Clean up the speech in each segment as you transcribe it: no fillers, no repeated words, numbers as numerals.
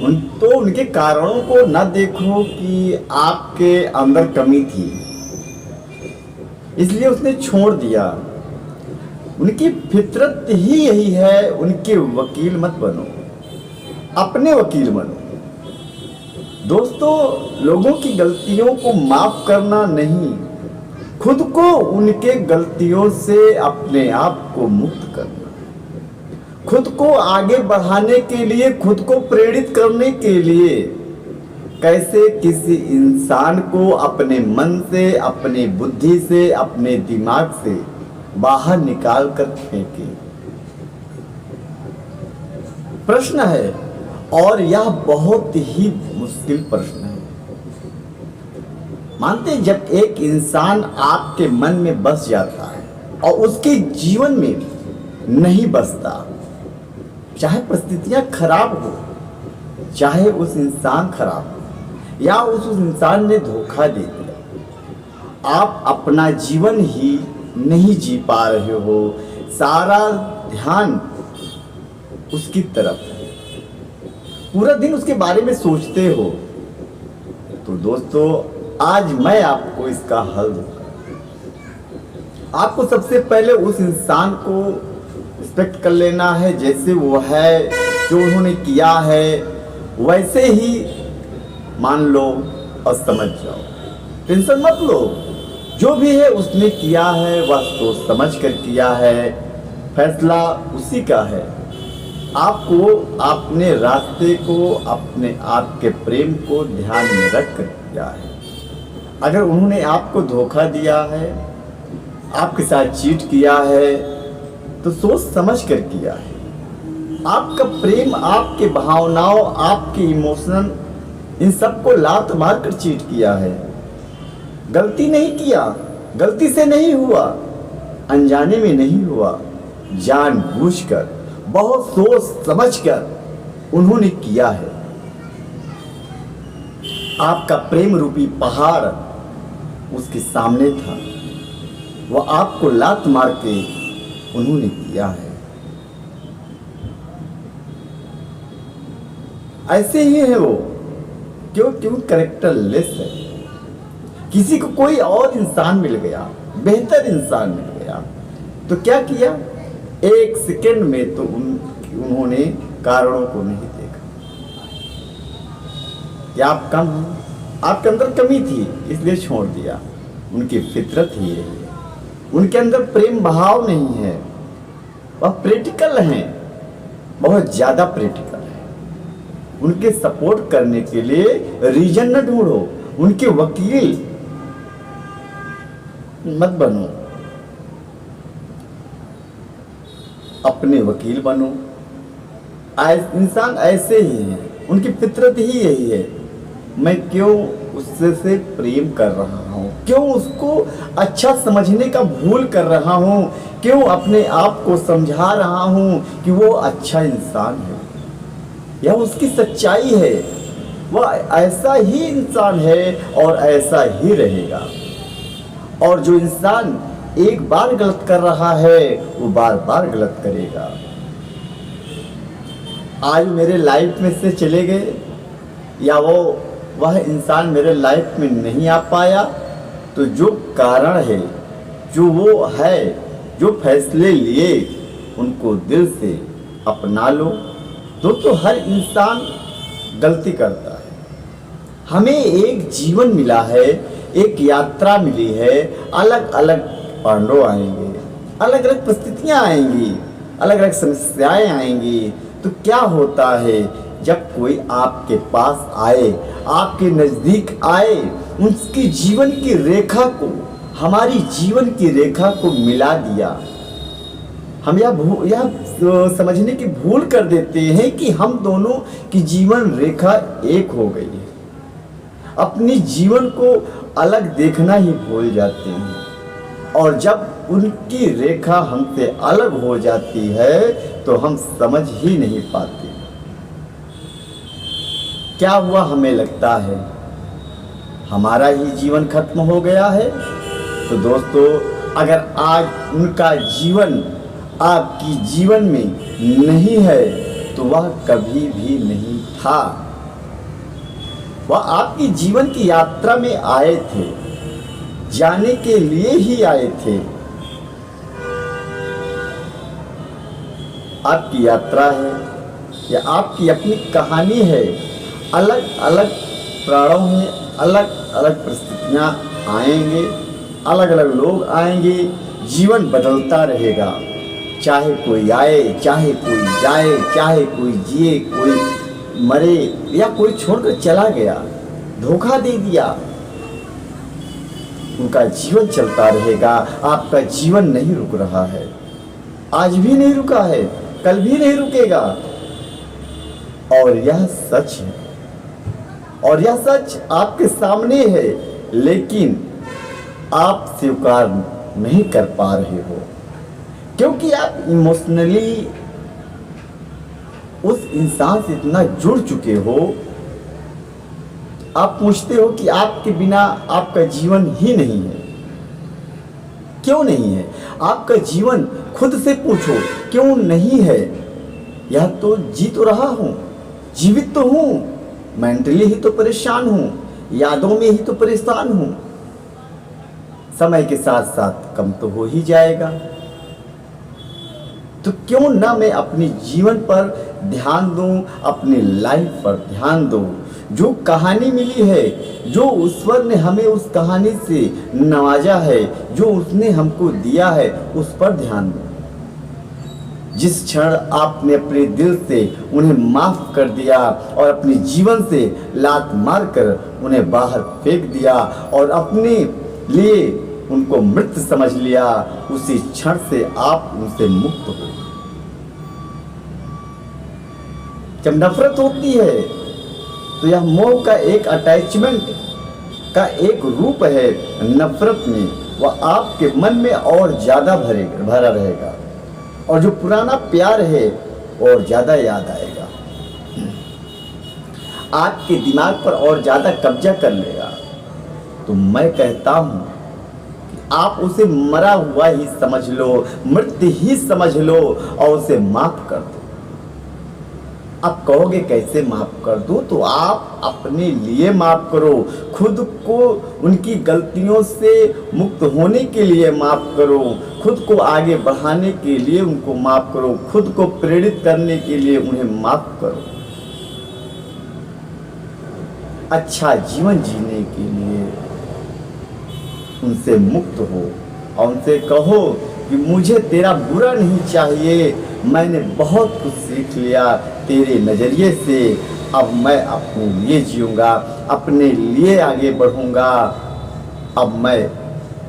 तो उनके कारणों को न देखो कि आपके अंदर कमी थी, इसलिए उसने छोड़ दिया। उनकी फितरत ही यही है, उनके वकील मत बनो, अपने वकील बनो। दोस्तों, लोगों की गलतियों को माफ करना नहीं, खुद को उनके गलतियों से अपने आप को मुक्त करना, खुद को आगे बढ़ाने के लिए, खुद को प्रेरित करने के लिए कैसे किसी इंसान को अपने मन से, अपनी बुद्धि से, अपने दिमाग से बाहर निकाल कर फेंके, प्रश्न है। और यह बहुत ही मुश्किल प्रश्न है। मानते हैं, जब एक इंसान आपके मन में बस जाता है और उसके जीवन में नहीं बसता, चाहे परिस्थितियां खराब हो, चाहे उस इंसान खराब हो, या उस इंसान ने धोखा दे दिया, आप अपना जीवन ही नहीं जी पा रहे हो, सारा ध्यान उसकी तरफ है, पूरा दिन उसके बारे में सोचते हो, तो दोस्तों आज मैं आपको इसका हल दूंगा। आपको सबसे पहले उस इंसान को रिस्पेक्ट कर लेना है, जैसे वो है, जो उन्होंने किया है वैसे ही मान लो और समझ जाओ, टेंशन मत लो। जो भी है उसने किया है, वह सोच समझ कर किया है, फैसला उसी का है। आपको अपने रास्ते को, अपने आपके प्रेम को ध्यान में रख कर किया है। अगर उन्होंने आपको धोखा दिया है, आपके साथ चीट किया है, तो सोच समझ कर किया है। आपका प्रेम, आपके भावनाओं, आपके इमोशन, इन सबको लात मार कर चीट किया है। गलती नहीं किया, गलती से नहीं हुआ, अनजाने में नहीं हुआ, जानबूझकर, बहुत सोच समझकर उन्होंने किया है। आपका प्रेम रूपी पहाड़ उसके सामने था, वह आपको लात मार के उन्होंने किया है। ऐसे ही है वो, क्यों कैरेक्टर लेस है। किसी को कोई और इंसान मिल गया, बेहतर इंसान मिल गया, तो क्या किया, एक सेकंड में तो उन्होंने कारणों को नहीं देखा कि आप कम हो, आपके अंदर कमी थी, इसलिए छोड़ दिया। उनकी फितरत ही यही है, उनके अंदर प्रेम भाव नहीं है, वह प्रैक्टिकल हैं, बहुत ज़्यादा प्रैक्टिकल है। उनके सपोर्ट करने के लिए रीजन न ढूंढो, उनके वकील मत बनो, अपने वकील बनो। इंसान ऐसे ही हैं, उनकी फितरत ही यही है। मैं क्यों उससे प्रेम कर रहा हूँ, क्यों उसको अच्छा समझने का भूल कर रहा हूँ, क्यों अपने आप को समझा रहा हूँ कि वो अच्छा इंसान है, यह उसकी सच्चाई है। वह ऐसा ही इंसान है और ऐसा ही रहेगा। और जो इंसान एक बार गलत कर रहा है, वो बार बार गलत करेगा। आज मेरे लाइफ में से चले गए, या वह इंसान मेरे लाइफ में नहीं आ पाया, तो जो कारण है, जो वो है, जो फैसले लिए, उनको दिल से अपना लो। दोस्तों, हर इंसान गलती करता है। हमें एक जीवन मिला है, एक यात्रा मिली है, अलग अलग पांडव आएंगे, अलग अलग परिस्थितियां आएंगी, अलग अलग समस्याएं आएंगी। तो क्या होता है, जब कोई आपके पास आए, आपके नज़दीक आए, उसकी जीवन की रेखा को, हमारी जीवन की रेखा को मिला दिया, हम यह समझने की भूल कर देते हैं कि हम दोनों की जीवन रेखा एक हो गई है। अपनी जीवन को अलग देखना ही भूल जाते हैं, और जब उनकी रेखा हमसे अलग हो जाती है तो हम समझ ही नहीं पाते। क्या हुआ, हमें लगता है हमारा ही जीवन खत्म हो गया है। तो दोस्तों, अगर आज उनका जीवन आपकी जीवन में नहीं है, तो वह कभी भी नहीं था। वह आपकी जीवन की यात्रा में आए थे, जाने के लिए ही आए थे। आपकी यात्रा है या आपकी अपनी कहानी है। अलग अलग प्राणों में अलग अलग परिस्थितियां आएंगे, अलग अलग लोग आएंगे। जीवन बदलता रहेगा, चाहे कोई आए, चाहे कोई जाए, चाहे कोई जिए, कोई मरे या कोई छोड़कर चला गया, धोखा दे दिया, उनका जीवन चलता रहेगा। आपका जीवन नहीं रुक रहा है, आज भी नहीं रुका है, कल भी नहीं रुकेगा। और यह सच है, और यह सच आपके सामने है, लेकिन आप स्वीकार नहीं कर पा रहे हो, क्योंकि आप इमोशनली उस इंसान से इतना जुड़ चुके हो। आप पूछते हो कि आपके बिना आपका जीवन ही नहीं है। क्यों नहीं है? आपका जीवन खुद से पूछो, क्यों नहीं है? यह तो जी तो रहा हूं, जीवित तो हूं, मेंटली ही तो परेशान हूं, यादों में ही तो परेशान हूं। समय के साथ साथ कम तो हो ही जाएगा, तो क्यों ना मैं अपने जीवन पर ध्यान दूं, अपनी लाइफ पर ध्यान दूं। जो कहानी मिली है, जो ईश्वर ने हमें उस कहानी से नवाजा है, जो उसने हमको दिया है, उस पर ध्यान दूं। जिस क्षण आपने अपने दिल से उन्हें माफ कर दिया और अपने जीवन से लात मारकर उन्हें बाहर फेंक दिया और अपने लिए उनको मृत समझ लिया, उसी क्षण से आप उनसे मुक्त हो। जब नफरत होती है तो यह मोह का एक अटैचमेंट का एक रूप है। नफरत में वह आपके मन में और ज्यादा भरा रहेगा, और जो पुराना प्यार है और ज्यादा याद आएगा, आपके दिमाग पर और ज्यादा कब्जा कर लेगा। तो मैं कहता हूं कि आप उसे मरा हुआ ही समझ लो, मृत ही समझ लो और उसे माफ कर दो। आप कहोगे कैसे माफ कर दूं? तो आप अपने लिए माफ करो, खुद को उनकी गलतियों से मुक्त होने के लिए माफ करो, खुद को आगे बढ़ाने के लिए उनको माफ करो, खुद को प्रेरित करने के लिए उन्हें माफ करो। अच्छा जीवन जीने के लिए उनसे मुक्त हो और उनसे कहो कि मुझे तेरा बुरा नहीं चाहिए, मैंने बहुत कुछ सीख लिया तेरे नज़रिए से, अब मैं अपने लिए जीऊँगा, अपने लिए आगे बढ़ूँगा, अब मैं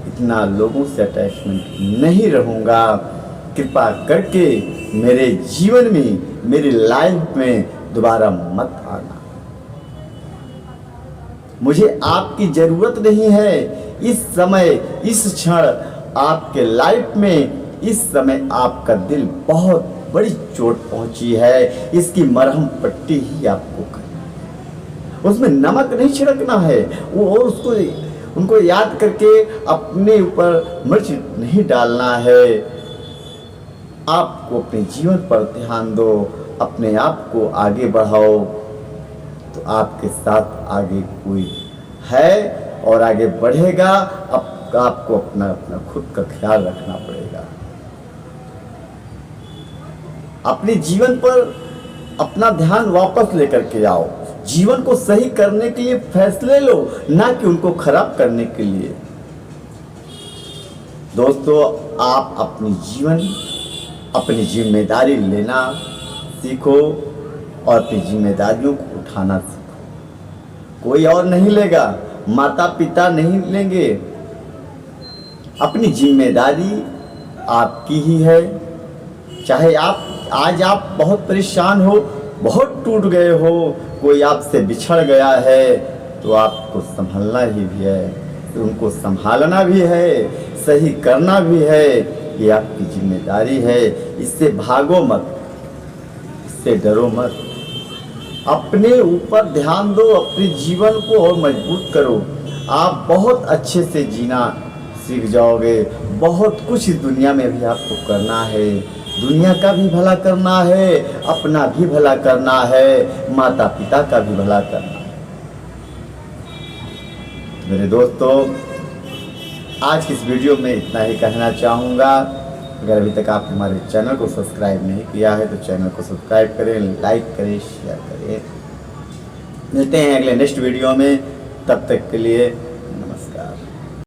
इतना लोगों से अटैचमेंट नहीं रहूँगा। कृपा करके मेरे जीवन में, मेरी लाइफ में दोबारा मत आना। मुझे आपकी ज़रूरत नहीं है इस समय, इस क्षण आपके लाइफ में। इस समय आपका दिल बहुत बड़ी चोट पहुंची है, इसकी मरहम पट्टी ही आपको करनी, उसमें नमक नहीं छिड़कना है, वो उसको उनको याद करके अपने ऊपर मिर्च नहीं डालना है। आपको अपने जीवन पर ध्यान दो, अपने आप को आगे बढ़ाओ, तो आपके साथ आगे कोई है और आगे बढ़ेगा। अब आपको अपना खुद का ख्याल रखना पड़ेगा। अपने जीवन पर अपना ध्यान वापस लेकर के आओ, जीवन को सही करने के लिए फैसले लो, ना कि उनको खराब करने के लिए। दोस्तों, आप अपनी जीवन, अपनी जिम्मेदारी लेना सीखो और अपनी जिम्मेदारियों को उठाना सीखो। कोई और नहीं लेगा, माता पिता नहीं लेंगे। अपनी जिम्मेदारी आपकी ही है। चाहे आज आप बहुत परेशान हो, बहुत टूट गए हो, कोई आपसे बिछड़ गया है, तो आपको संभलना ही भी है, तो उनको संभालना भी है, सही करना भी है। ये आपकी जिम्मेदारी है। इससे भागो मत, इससे डरो मत। अपने ऊपर ध्यान दो, अपने जीवन को और मजबूत करो। आप बहुत अच्छे से जीना सीख जाओगे। बहुत कुछ इस दुनिया में भी आपको करना है। दुनिया का भी भला करना है, अपना भी भला करना है, माता पिता का भी भला करना है। मेरे दोस्तों, आज की इस वीडियो में इतना ही कहना चाहूँगा। अगर अभी तक आपने हमारे चैनल को सब्सक्राइब नहीं किया है तो चैनल को सब्सक्राइब करें, लाइक करें, शेयर करें। मिलते हैं अगले नेक्स्ट वीडियो में, तब तक के लिए